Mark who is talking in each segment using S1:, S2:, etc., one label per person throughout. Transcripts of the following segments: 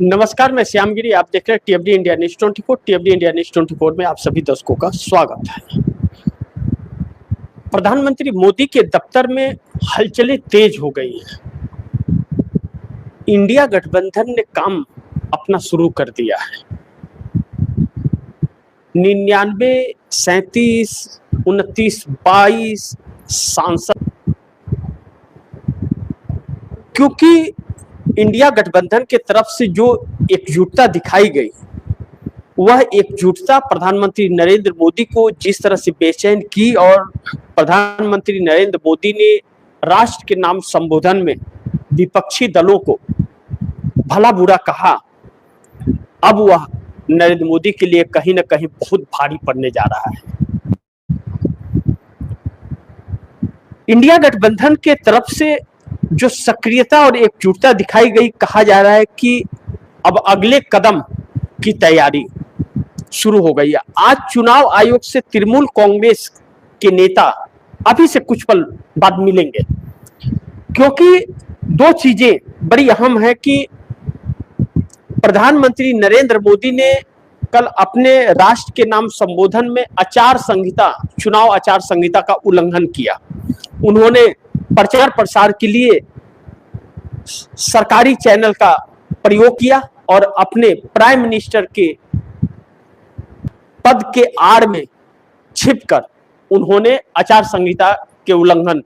S1: नमस्कार, मैं श्यामगिरी। आप देख रहे हैं टीएफडी इंडिया न्यूज 24। टीएफडी इंडिया न्यूज 24 में आप सभी दर्शकों का स्वागत है। प्रधानमंत्री मोदी के दफ्तर में हलचलें तेज हो गई हैं। इंडिया गठबंधन ने काम अपना शुरू कर दिया है। 99, 37, 29, 22 सांसद, क्योंकि इंडिया गठबंधन के तरफ से जो एकजुटता दिखाई गई, वह एकजुटता प्रधानमंत्री नरेंद्र मोदी को जिस तरह से बेचैन की, और प्रधानमंत्री नरेंद्र मोदी ने राष्ट्र के नाम संबोधन में विपक्षी दलों को भला बुरा कहा, अब वह नरेंद्र मोदी के लिए कहीं ना कहीं बहुत भारी पड़ने जा रहा है। इंडिया गठबंधन के तरफ से जो सक्रियता और एकजुटता दिखाई गई, कहा जा रहा है कि अब अगले कदम की तैयारी शुरू हो गई है। आज चुनाव आयोग से तृणमूल कांग्रेस के नेता अभी से कुछ पल बाद मिलेंगे, क्योंकि दो चीजें बड़ी अहम है कि प्रधानमंत्री नरेंद्र मोदी ने कल अपने राष्ट्र के नाम संबोधन में आचार संहिता, चुनाव आचार संहिता का उल्लंघन किया। उन्होंने प्रचार प्रसार के लिए सरकारी चैनल का प्रयोग किया और अपने प्राइम मिनिस्टर के पद के आड़ में छिपकर उन्होंने आचार संहिता के उल्लंघन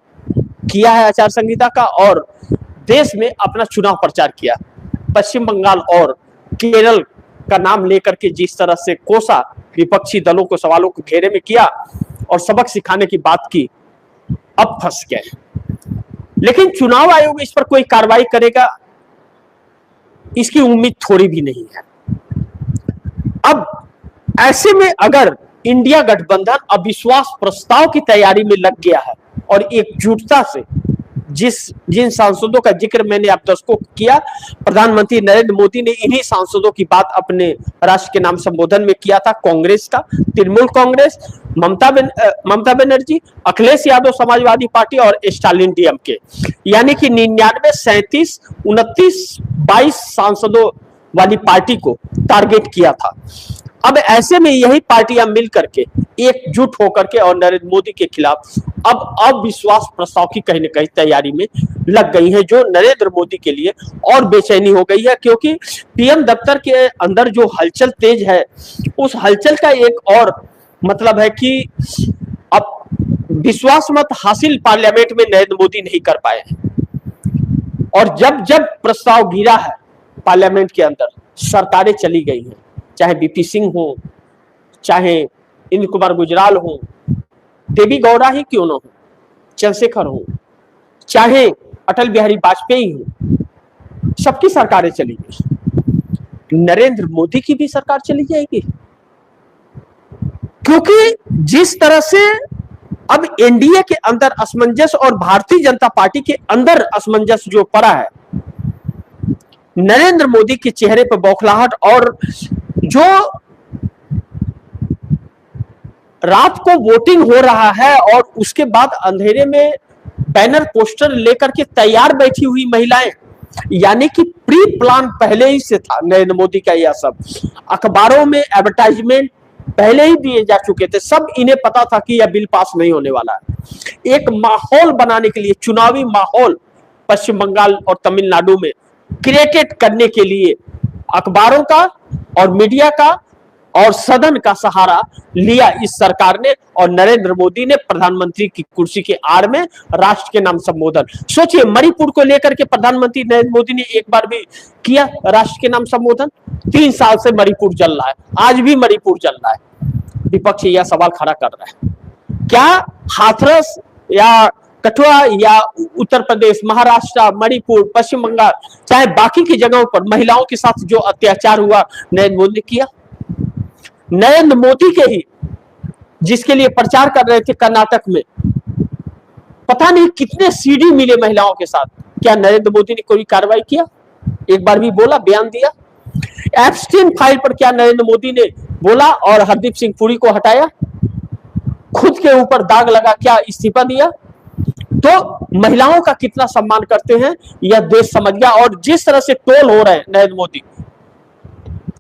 S1: किया है, आचार संहिता का, और देश में अपना चुनाव प्रचार किया। पश्चिम बंगाल और केरल का नाम लेकर के जिस तरह से कोसा, विपक्षी दलों को सवालों को घेरे में किया और सबक सिखाने की बात की, अब फंस गए। लेकिन चुनाव आयोग इस पर कोई कार्रवाई करेगा, इसकी उम्मीद थोड़ी भी नहीं है। अब ऐसे में अगर इंडिया गठबंधन अविश्वास प्रस्ताव की तैयारी में लग गया है और एकजुटता से जिन सांसदों का जिक्र मैंने आप दर्शकों को किया, प्रधानमंत्री नरेंद्र मोदी ने इन्हीं सांसदों की बात अपने राष्ट्र के नाम संबोधन में किया था। कांग्रेस का, तृणमूल कांग्रेस, ममता बनर्जी, अखिलेश यादव समाजवादी पार्टी और स्टालिन डीएमके, यानी कि 99, 37, 29, 22 सांसदों वाली पार्टी को टारगेट किया था। अब ऐसे में यही पार्टियां मिल करके एकजुट होकर के और नरेंद्र मोदी के खिलाफ अब अविश्वास प्रस्ताव की कहीं न कहीं तैयारी में लग गई है, जो नरेंद्र मोदी के लिए और बेचैनी हो गई है। क्योंकि पीएम दफ्तर के अंदर जो हलचल तेज है, उस हलचल का एक और मतलब है कि अब विश्वास मत हासिल पार्लियामेंट में नरेंद्र मोदी नहीं कर पाए हैं, और जब जब प्रस्ताव गिरा है पार्लियामेंट के अंदर, सरकारें चली गई हैं, चाहे बीपी सिंह हो, चाहे इंद्र कुमार गुजराल हो, देवी गौड़ा ही क्यों ना हो, चंद्रशेखर हो, चाहे अटल बिहारी वाजपेयी हो, सबकी सरकारें चली गई। नरेंद्र मोदी की भी सरकार चली जाएगी, क्योंकि जिस तरह से अब एनडीए के अंदर असमंजस और भारतीय जनता पार्टी के अंदर असमंजस जो पड़ा है, नरेंद्र मोदी के चेहरे पर बौखलाहट, और जो रात को वोटिंग हो रहा है और उसके बाद अंधेरे में बैनर पोस्टर लेकर के तैयार बैठी हुई महिलाएं, यानी कि प्री प्लान पहले ही से था नरेंद्र मोदी का। यह सब अखबारों में एडवर्टाइजमेंट पहले ही दिए जा चुके थे, सब इन्हें पता था कि यह बिल पास नहीं होने वाला है। एक माहौल बनाने के लिए, चुनावी माहौल पश्चिम बंगाल और तमिलनाडु में क्रिएटेड करने के लिए अखबारों का और मीडिया का और सदन का सहारा लिया इस सरकार ने, और नरेंद्र मोदी ने प्रधानमंत्री की कुर्सी के आड़ में राष्ट्र के नाम संबोधन। सोचिए, मणिपुर को लेकर के प्रधानमंत्री नरेंद्र मोदी ने एक बार भी किया राष्ट्र के नाम संबोधन? 3 साल से मणिपुर जल रहा है, आज भी मणिपुर जल रहा है। विपक्ष यह सवाल खड़ा कर रहा है, क्या हाथरस या कठुआ या उत्तर प्रदेश, महाराष्ट्र, मणिपुर, पश्चिम बंगाल, चाहे बाकी की जगहों पर महिलाओं के साथ जो अत्याचार हुआ नरेंद्र मोदी ने किया? नरेंद्र मोदी के ही जिसके लिए प्रचार कर रहे थे कर्नाटक में, पता नहीं कितने सीडी मिले महिलाओं के साथ, क्या नरेंद्र मोदी ने कोई कार्रवाई किया? एक बार भी बोला, बयान दिया? एप्स्टीन फाइल पर क्या नरेंद्र मोदी ने बोला और हरदीप सिंह पुरी को हटाया? खुद के ऊपर दाग लगा क्या इस्तीफा दिया? तो महिलाओं का कितना सम्मान करते हैं यह देश समझ गया। और जिस तरह से टोल हो रहे हैं नरेंद्र मोदी,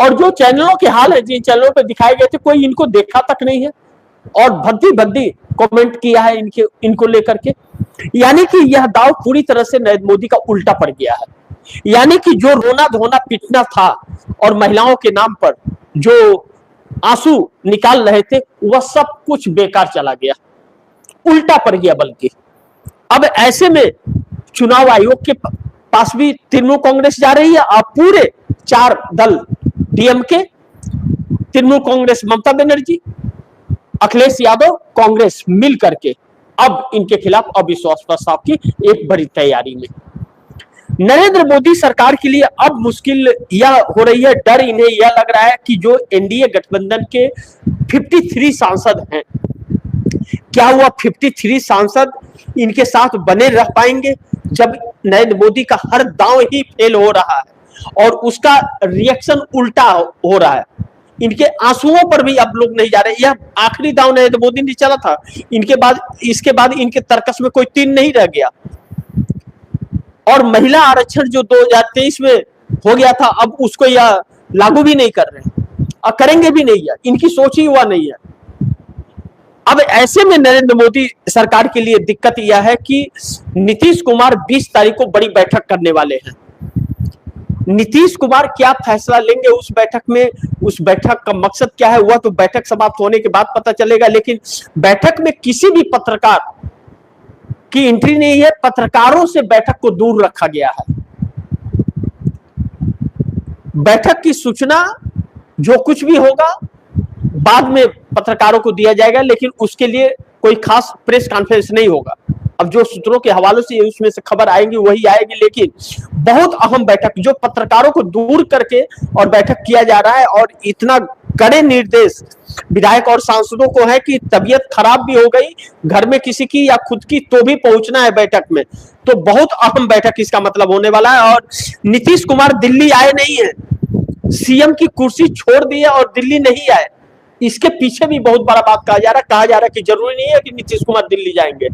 S1: और जो चैनलों के हाल है, जिन चैनलों पे दिखाए गए थे, कोई इनको देखा तक नहीं है और भद्दी भद्दी कमेंट किया है इनको लेकर के। यानी कि यह दाव पूरी तरह से नरेंद्र मोदी का उल्टा पड़ गया है। यानी कि जो रोना धोना पीटना था और महिलाओं के नाम पर जो आंसू निकाल रहे थे, वह सब कुछ बेकार चला गया, उल्टा पड़ गया। बल्कि अब ऐसे में चुनाव आयोग के पास भी तृणमूल कांग्रेस जा रही है। अब पूरे 4 दल, डीएमके, तृणमूल कांग्रेस ममता बनर्जी, अखिलेश यादव, कांग्रेस मिल करके अब इनके खिलाफ अविश्वास प्रस्ताव की एक बड़ी तैयारी में। नरेंद्र मोदी सरकार के लिए अब मुश्किल यह हो रही है, डर इन्हें यह लग रहा है कि जो एनडीए गठबंधन के 53 सांसद हैं, क्या वह 53 सांसद इनके साथ बने रह पाएंगे जब नरेंद्र मोदी का हर दांव ही फेल हो रहा है और उसका रिएक्शन उल्टा हो रहा है। इनके आंसुओं पर भी अब लोग नहीं जा रहे। यह आखिरी दांव नरेंद्र मोदी ने चला था, इसके बाद इनके तर्कस में कोई तीन नहीं रह गया। और महिला आरक्षण जो 2023 में हो गया था, अब उसको यह लागू भी नहीं कर रहे और करेंगे भी नहीं है, इनकी सोच ही हुआ नहीं है। अब ऐसे में नरेंद्र मोदी सरकार के लिए दिक्कत यह है कि नीतीश कुमार 20 तारीख को बड़ी बैठक करने वाले हैं। नीतीश कुमार क्या फैसला लेंगे उस बैठक में, उस बैठक का मकसद क्या है, वह तो बैठक समाप्त होने के बाद पता चलेगा। लेकिन बैठक में किसी भी पत्रकार की एंट्री नहीं है, पत्रकारों से बैठक को दूर रखा गया है। बैठक की सूचना जो कुछ भी होगा बाद में पत्रकारों को दिया जाएगा, लेकिन उसके लिए कोई खास प्रेस कॉन्फ्रेंस नहीं होगा। अब जो सूत्रों के हवालों से उसमें से खबर आएगी वही आएगी, लेकिन बहुत अहम बैठक जो पत्रकारों को दूर करके और बैठक किया जा रहा है। और इतना कड़े निर्देश विधायक और सांसदों को है कि तबीयत खराब भी हो गई घर में किसी की या खुद की तो भी पहुंचना है बैठक में। तो बहुत अहम बैठक इसका मतलब होने वाला है। और नीतीश कुमार दिल्ली आए नहीं है, सीएम की कुर्सी छोड़ दी है और दिल्ली नहीं आए। इसके पीछे भी बहुत बड़ा बात कहा जा रहा है कि जरूरी नहीं है कि नीतीश कुमार दिल्ली जाएंगे।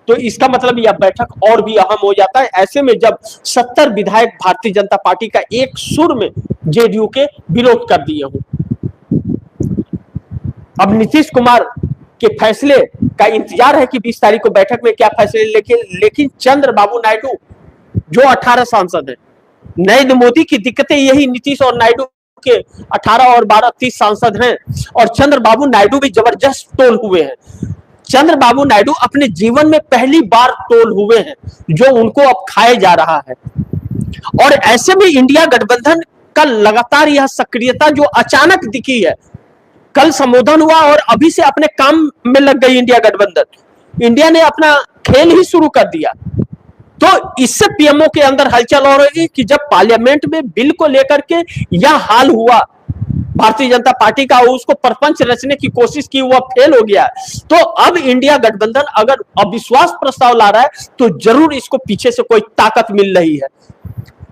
S1: तो इसका मतलब यह बैठक और भी अहम हो जाता है। ऐसे में जब 70 विधायक भारतीय जनता पार्टी का एक सुर में जेडीयू के विरोध कर दिए हों, अब नीतीश कुमार के फैसले का इंतजार है कि 20 तारीख को बैठक में क्या फैसले लेकिन चंद्रबाबू नायडू जो 18 सांसद हैं, नरेंद्र मोदी की दिक्कतें यही नीतीश और नायडू के 18 और 12 30 सांसद हैं। और चंद्रबाबू नायडू भी जबरदस्त टोल हुए हैं। चंद्रबाबू नायडू अपने जीवन में पहली बार टोल हुए हैं, जो उनको अब खाए जा रहा है। और ऐसे में इंडिया गठबंधन का लगातार यह सक्रियता जो अचानक दिखी है, कल संबोधन हुआ और अभी से अपने काम में लग गई इंडिया गठबंधन। इंडिया ने अपना खेल ही शुरू कर दिया। तो इससे पीएमओ के अंदर हलचल हो रही है कि जब पार्लियामेंट में बिल को लेकर के यह हाल हुआ भारतीय जनता पार्टी का, उसको प्रपंच रचने की कोशिश की, वह फेल हो गया। तो अब इंडिया गठबंधन अगर अविश्वास प्रस्ताव ला रहा है तो जरूर इसको पीछे से कोई ताकत मिल रही है।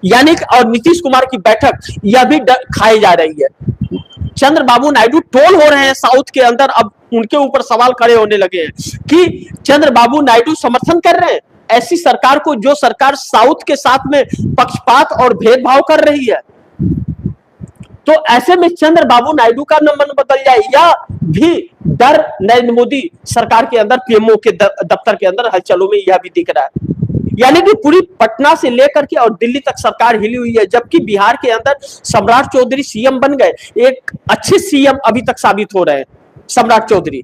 S1: यानी और नीतीश कुमार की बैठक यह भी खाई जा रही है। चंद्रबाबू नायडू टोल हो रहे हैं साउथ के अंदर। अब उनके ऊपर सवाल खड़े होने लगे हैं कि चंद्रबाबू नायडू समर्थन कर रहे हैं ऐसी सरकार को जो सरकार साउथ के साथ में पक्षपात और भेदभाव कर रही है। तो ऐसे में चंद्रबाबू नायडू का मन बदल जाए, या भी डर नरेंद्र मोदी सरकार के अंदर पीएमओ के दफ्तर के अंदर हलचलों में यह भी दिख रहा है। यानी कि पूरी पटना से लेकर के और दिल्ली तक सरकार हिली हुई है। जबकि बिहार के अंदर सम्राट चौधरी सीएम बन गए, एक अच्छे सीएम अभी तक साबित हो रहे हैं। सम्राट चौधरी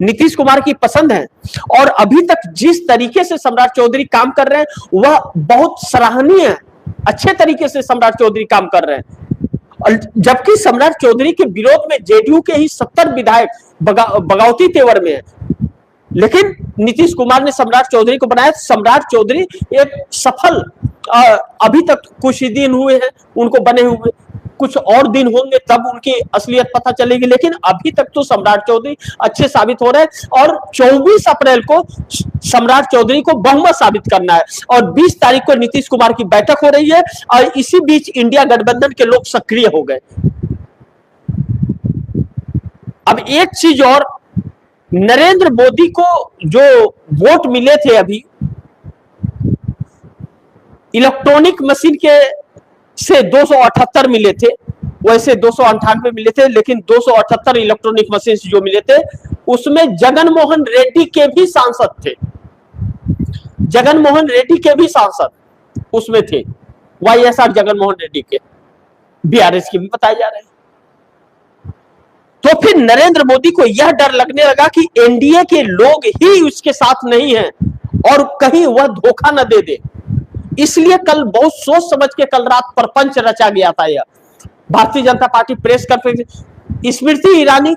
S1: नीतीश कुमार की पसंद है और अभी तक जिस तरीके से सम्राट चौधरी काम कर रहे हैं वह बहुत सराहनीय है। अच्छे तरीके से सम्राट चौधरी काम कर रहे हैं। और जबकि सम्राट चौधरी के विरोध में जेडीयू के ही 70 विधायक बगावती तेवर में है, लेकिन नीतीश कुमार ने सम्राट चौधरी को बनाया। सम्राट चौधरी एक सफल, अभी तक कुछ ही दिन हुए हैं उनको बने हुए, कुछ और दिन होंगे तब उनकी असलियत पता चलेगी। लेकिन अभी तक तो सम्राट चौधरी अच्छे साबित हो रहे हैं और 24 अप्रैल को सम्राट चौधरी को बहुमत साबित करना है और 20 तारीख को नीतीश कुमार की बैठक हो रही है। और इसी बीच इंडिया गठबंधन के लोग सक्रिय हो गए। अब एक चीज और, नरेंद्र मोदी को जो वोट मिले थे अभी इलेक्ट्रॉनिक मशीन के से 278 मिले थे, वैसे 298 मिले थे, लेकिन 278 इलेक्ट्रॉनिक मशीन जो मिले थे उसमें जगन मोहन रेड्डी के भी सांसद थे, जगन मोहन रेड्डी के भी सांसद उसमें थे, वाईएसआर जगन मोहन रेड्डी के, बीआरएस के भी बताए जा रहे हैं। तो फिर नरेंद्र मोदी को यह डर लगने लगा कि एनडीए के लोग ही उसके साथ नहीं हैं और कहीं वह धोखा न दे दे, इसलिए कल बहुत सोच समझ के कल रात प्रपंच रचा गया था। यह Bharatiya Janata party press conference, Smriti Irani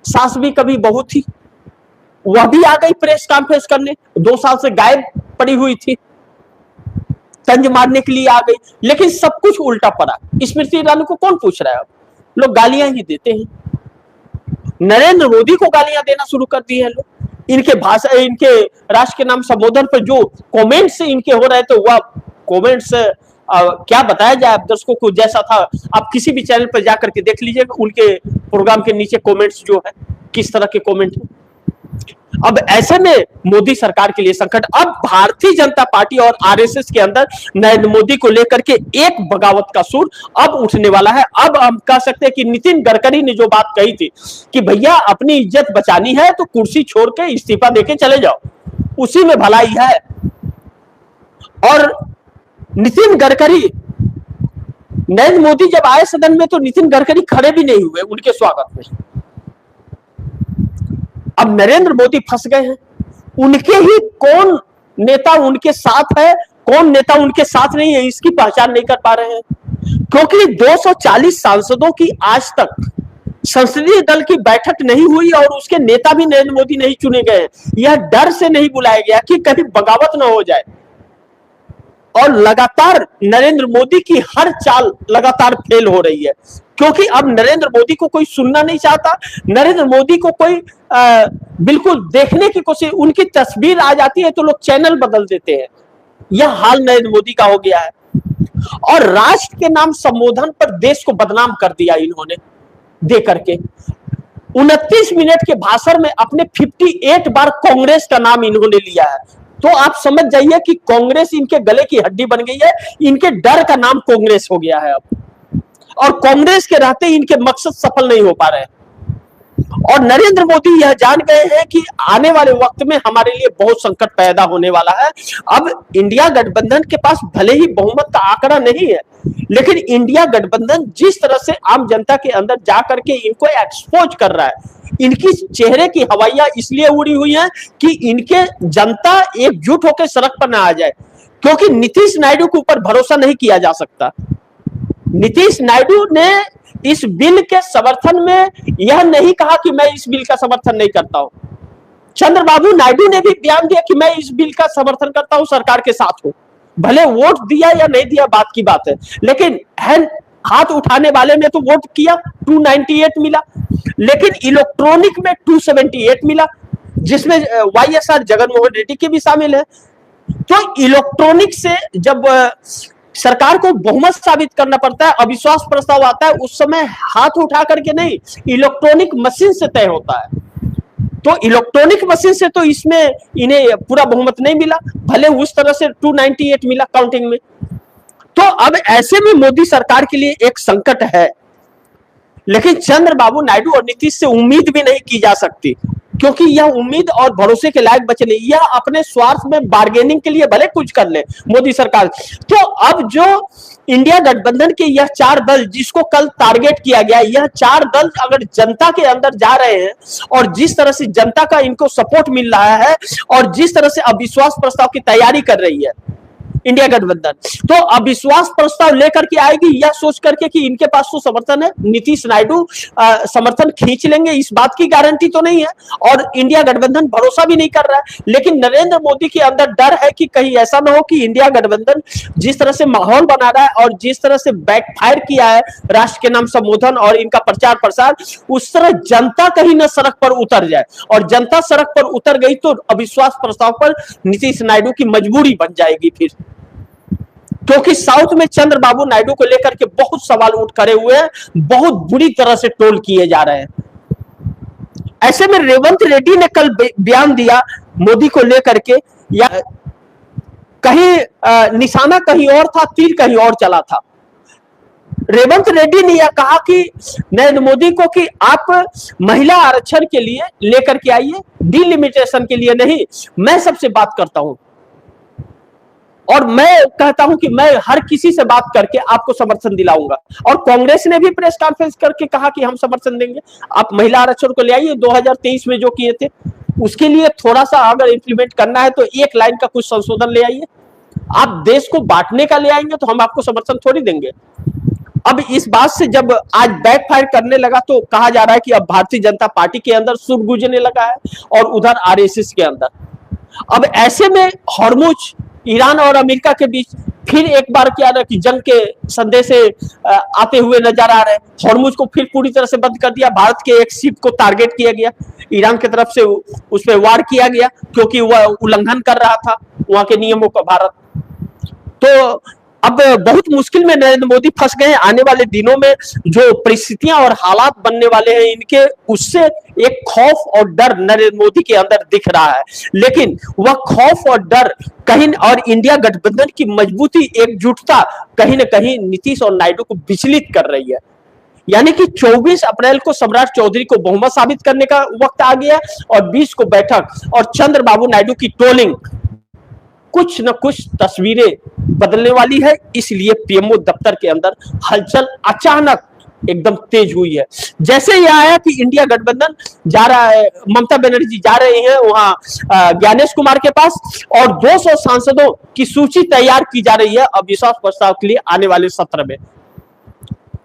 S1: सास भी कभी बहू थी, वह भी आ गई प्रेस कॉन्फ्रेंस करने, 2 साल से गायब पड़ी हुई थी, तंज मारने के लिए आ गई, लेकिन सब कुछ उल्टा पड़ा। स्मृति ईरानी को कौन पूछ रहा है? अब लोग गालियां ही देते हैं, नरेंद्र मोदी को गालियां देना शुरू कर दी है लोग। इनके भाषा, इनके राष्ट्र के नाम संबोधन पर जो कमेंट्स इनके हो रहे थे, वह कमेंट्स क्या बताया जाए आप दर्शकों को, जैसा था आप किसी भी चैनल पर जाकर के देख लीजिएगा, उनके प्रोग्राम के नीचे कमेंट्स जो है किस तरह के कमेंट है। अब ऐसे में मोदी सरकार के लिए संकट, अब भारतीय जनता पार्टी और आरएसएस के अंदर नरेंद्र मोदी को लेकर के एक बगावत का सुर अब उठने वाला है। अब हम कह सकते हैं कि नितिन गडकरी ने जो बात कही थी कि भैया अपनी इज्जत बचानी है तो कुर्सी छोड़ के इस्तीफा देके चले जाओ, उसी में भलाई है। और नितिन गडकरी, नरेंद्र मोदी जब आए सदन में तो नितिन गडकरी खड़े भी नहीं हुए उनके स्वागत में। अब नरेंद्र मोदी फंस गए हैं, उनके ही कौन नेता उनके साथ है, कौन नेता उनके साथ नहीं है, इसकी पहचान नहीं कर पा रहे हैं, क्योंकि 240 सांसदों की आज तक संसदीय दल की बैठक नहीं हुई और उसके नेता भी नरेंद्र मोदी नहीं चुने गए। यह डर से नहीं बुलाया गया कि कहीं बगावत ना हो जाए, और लगातार नरेंद्र मोदी की हर चाल लगातार फेल हो रही है, क्योंकि अब नरेंद्र मोदी को कोई सुनना नहीं चाहता, नरेंद्र मोदी को कोई बिल्कुल देखने की कोशिश, उनकी तस्वीर आ जाती है तो लोग चैनल बदल देते हैं। यह हाल नरेंद्र मोदी का हो गया है, और राष्ट्र के नाम संबोधन पर देश को बदनाम कर दिया इन्होंने दे करके। 29 मिनट के भाषण में अपने 58 बार कांग्रेस का नाम इन्होंने लिया है, तो आप समझ जाइए कि कांग्रेस इनके गले की हड्डी बन गई है, इनके डर का नाम कांग्रेस हो गया है अब, और कांग्रेस के रहते इनके मकसद सफल नहीं हो पा रहे हैं। और नरेंद्र मोदी यह जान गए हैं कि आने वाले वक्त में हमारे लिए बहुत संकट पैदा होने वाला है। अब इंडिया गठबंधन के पास भले ही बहुमत का आंकड़ा नहीं है, लेकिन इंडिया गठबंधन जिस तरह से आम जनता के अंदर जा करके इनको एक्सपोज कर रहा है, इनकी चेहरे की हवाइयां इसलिए उड़ी हुई हैं कि इनके जनता एकजुट होकर सड़क पर ना आ जाए, क्योंकि नीतीश नायडू के ऊपर भरोसा नहीं किया जा सकता। नीतीश नायडू ने इस बिल के समर्थन में यह नहीं कहा कि मैं इस बिल का समर्थन नहीं करता हूं। चंद्रबाबू नायडू ने भी बयान दिया कि मैं इस बिल का समर्थन करता हूं, सरकार के साथ हूं। भले वोट दिया या नहीं दिया बात की बात है, लेकिन हाथ उठाने वाले में तो वोट किया, 298 मिला, लेकिन इलेक्ट्रॉनिक में 278 मिला, जिसमें वाईएसआर जगन मोहन रेड्डी के भी शामिल है। तो इलेक्ट्रॉनिक से जब सरकार को बहुमत साबित करना पड़ता है, अविश्वास प्रस्ताव आता है, उस समय हाथ उठा करके नहीं, इलेक्ट्रॉनिक मशीन से तय होता है। तो इलेक्ट्रॉनिक मशीन से तो इसमें इन्हें पूरा बहुमत नहीं मिला, भले उस तरह से 298 मिला काउंटिंग में। तो अब ऐसे में मोदी सरकार के लिए एक संकट है, लेकिन चंद्रबाबू नायडू और नीतीश से उम्मीद भी नहीं की जा सकती, क्योंकि यह उम्मीद और भरोसे के लायक बचे नहीं। यह अपने स्वार्थ में बार्गेनिंग के लिए भले कुछ कर ले मोदी सरकार। तो अब जो इंडिया गठबंधन के यह 4 दल जिसको कल टारगेट किया गया, यह 4 दल अगर जनता के अंदर जा रहे हैं और जिस तरह से जनता का इनको सपोर्ट मिल रहा है और जिस तरह से अविश्वास प्रस्ताव की तैयारी कर रही है इंडिया गठबंधन, तो अविश्वास प्रस्ताव लेकर के आएगी यह सोच करके कि इनके पास तो समर्थन है, नीतीश नायडू समर्थन खींच लेंगे, इस बात की गारंटी तो नहीं है, और इंडिया गठबंधन भरोसा भी नहीं कर रहा है। लेकिन नरेंद्र मोदी के अंदर डर है कि कहीं ऐसा ना हो कि इंडिया गठबंधन जिस तरह से माहौल बना रहा है और जिस तरह से बैकफायर किया है राष्ट्र के नाम संबोधन और इनका प्रचार प्रसार, उस तरह जनता कहीं ना सड़क पर उतर जाए, और जनता सड़क पर उतर गई तो अविश्वास प्रस्ताव पर नीतीश नायडू की मजबूरी बन जाएगी फिर, क्योंकि साउथ में चंद्रबाबू नायडू को लेकर के बहुत सवाल उठ खड़े हुए हैं, बहुत बुरी तरह से ट्रोल किए जा रहे हैं। ऐसे में रेवंत रेड्डी ने कल बयान दिया मोदी को लेकर के, या कहीं निशाना कहीं और था, तीर कहीं और चला था। रेवंत रेड्डी ने यह कहा कि नरेंद्र मोदी को कि आप महिला आरक्षण के लिए लेकर के आइए, डिलिमिटेशन के लिए नहीं, मैं सबसे बात करता हूं और मैं कहता हूं कि मैं हर किसी से बात करके आपको समर्थन दिलाऊंगा। और कांग्रेस ने भी प्रेस कॉन्फ्रेंस करके कहा कि हम समर्थन देंगे, आप महिला आरक्षण को ले आइए। 2023 में जो किए थे उसके लिए थोड़ा सा अगर इंप्लीमेंट करना है तो एक लाइन का कुछ संशोधन ले आइए। आप देश को बांटने का ले आएंगे तो हम आपको समर्थन थोड़ी देंगे। अब इस बात से जब आज बैकफायर करने लगा तो कहा जा रहा है कि अब भारतीय जनता पार्टी के अंदर सुर गूंजने लगा है और उधर आरएसएस के अंदर। अब ऐसे में हॉर्मुज ईरान और अमेरिका के बीच फिर एक बार क्या ना कि जंग के संदेश आते हुए नजर आ रहे हैं। हॉर्मुज को फिर पूरी तरह से बंद कर दिया, भारत के एक शिप को टारगेट किया गया, ईरान की तरफ से उस पर वार किया गया क्योंकि वह उल्लंघन कर रहा था वहां के नियमों का भारत। तो अब बहुत मुश्किल में नरेंद्र मोदी फंस गए हैं। आने वाले दिनों में जो परिस्थितियां और हालात बनने वाले हैं इनके, उससे एक खौफ और डर नरेंद्र मोदी के अंदर दिख रहा है। लेकिन वह खौफ और डर कहीं, और इंडिया गठबंधन की मजबूती, एकजुटता कहीं ना कहीं नीतीश और नायडू को विचलित कर रही है। यानी कि 24 अप्रैल को सम्राट चौधरी को बहुमत साबित करने का वक्त आ गया और 20 को बैठक और चंद्रबाबू नायडू की ट्रोलिंग कुछ न कुछ तस्वीरें बदलने वाली है। इसलिए पीएमओ दफ्तर के अंदर हलचल अचानक एकदम तेज हुई है। जैसे ये आया कि इंडिया गठबंधन जा रहा है, ममता बनर्जी जा रही हैं वहां ज्ञानेश कुमार के पास और 200 सांसदों की सूची तैयार की जा रही है अविश्वास प्रस्ताव के लिए आने वाले सत्र में।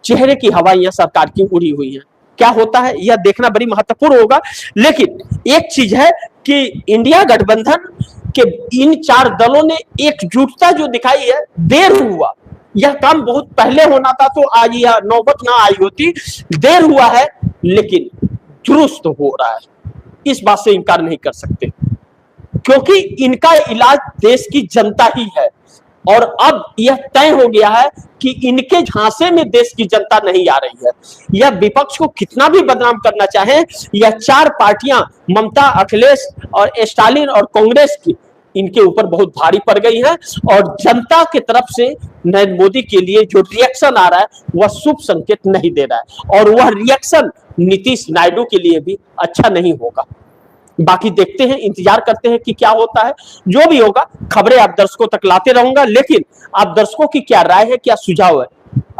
S1: चेहरे की हवाइयां सरकार की उड़ी हुई है। क्या होता है यह देखना बड़ी महत्वपूर्ण होगा। लेकिन एक चीज है कि इंडिया गठबंधन के इन चार दलों ने एकजुटता जो दिखाई है, देर हुआ, यह काम बहुत पहले होना था तो आज यह नौबत ना आई होती। देर हुआ है लेकिन दुरुस्त हो रहा है, इस बात से इनकार नहीं कर सकते क्योंकि इनका इलाज देश की जनता ही है। और अब यह तय हो गया है कि इनके झांसे में देश की जनता नहीं आ रही है। यह विपक्ष को कितना भी बदनाम करना चाहे, यह चार पार्टियां ममता, अखिलेश और स्टालिन और कांग्रेस की इनके ऊपर बहुत भारी पड़ गई है। और जनता की तरफ से नरेंद्र मोदी के लिए जो रिएक्शन आ रहा है वह शुभ संकेत नहीं दे रहा है और वह रिएक्शन नीतीश नायडू के लिए भी अच्छा नहीं होगा। बाकी देखते हैं, इंतजार करते हैं कि क्या होता है। जो भी होगा खबरें आप दर्शकों तक लाते रहूंगा। लेकिन आप दर्शकों की क्या राय है, क्या सुझाव है,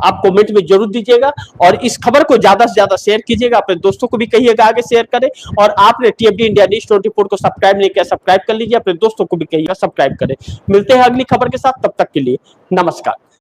S1: आप कमेंट में जरूर दीजिएगा और इस खबर को ज्यादा से ज्यादा शेयर कीजिएगा, अपने दोस्तों को भी कहिएगा आगे शेयर करें। और आपने टीएमडी इंडिया न्यूज़ 24 को सब्सक्राइब नहीं किया, सब्सक्राइब कर लीजिए, अपने दोस्तों को भी कहिएगा सब्सक्राइब करें। मिलते हैं अगली खबर के साथ, तब तक के लिए नमस्कार।